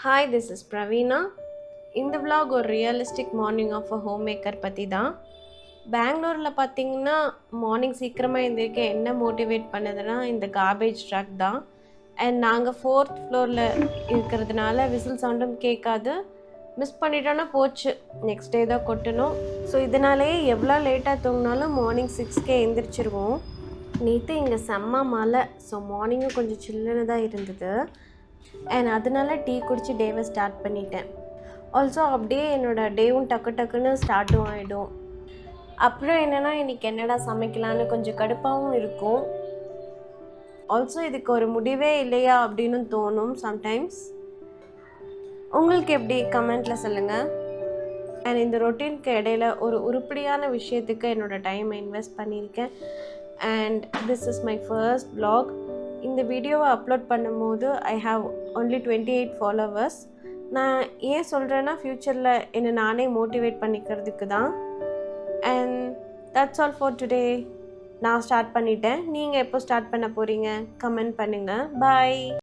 Hi, this is Praveena. இந்த vlog ஒரு realistic morning of a home maker பற்றி தான். பெங்களூரில் பார்த்தீங்கன்னா மார்னிங் சீக்கிரமாக எழுந்திரிக்க என்ன மோட்டிவேட் பண்ணுதுன்னா இந்த கார்பேஜ் ட்ரக் தான். அண்ட் நாங்கள் 4th ஃப்ளோரில் இருக்கிறதுனால விசில் சவுண்டும் கேட்காது. மிஸ் பண்ணிட்டோன்னா போச்சு, நெக்ஸ்ட் டே தான் கொட்டணும். ஸோ இதனாலேயே எவ்வளோ லேட்டாக தூங்கினாலும் மார்னிங் 6க்கே எழுந்திரிச்சிருவோம். நேற்று இங்கே செம்ம மழை, ஸோ மார்னிங்கும் கொஞ்சம் சில்லுன்னு தான் இருந்தது. அண்ட் அதனால டீ குடித்து டேவை ஸ்டார்ட் பண்ணிட்டேன். ஆல்சோ அப்படியே என்னோடய டேவும் டக்கு டக்குன்னு ஸ்டார்ட்டும் ஆகிடும். அப்புறம் என்னென்னா இன்றைக்கி என்னடா சமைக்கலான்னு கொஞ்சம் கடுப்பாகவும் இருக்கும். ஆல்சோ இதுக்கு ஒரு முடிவே இல்லையா அப்படின்னு தோணும் சம்டைம்ஸ். உங்களுக்கு எப்படி, கமெண்ட்டில் சொல்லுங்கள். அண்ட் இந்த ரொட்டீனுக்கு இடையில ஒரு உருப்படியான விஷயத்துக்கு என்னோடய டைமை இன்வெஸ்ட் பண்ணியிருக்கேன். And this is my first vlog. இந்த வீடியோவை அப்லோட் பண்ணும்போது ஐ ஹாவ் ஒன்லி 28 ஃபாலோவர்ஸ். நான் ஏன் சொல்கிறேன்னா ஃப்யூச்சரில் என்னை நானே மோட்டிவேட் பண்ணிக்கிறதுக்கு தான். And that's all for today. நான் ஸ்டார்ட் பண்ணிட்டேன். நீங்கள் எப்போ ஸ்டார்ட் பண்ண போகிறீங்க? கமெண்ட் பண்ணுங்கள். பாய்.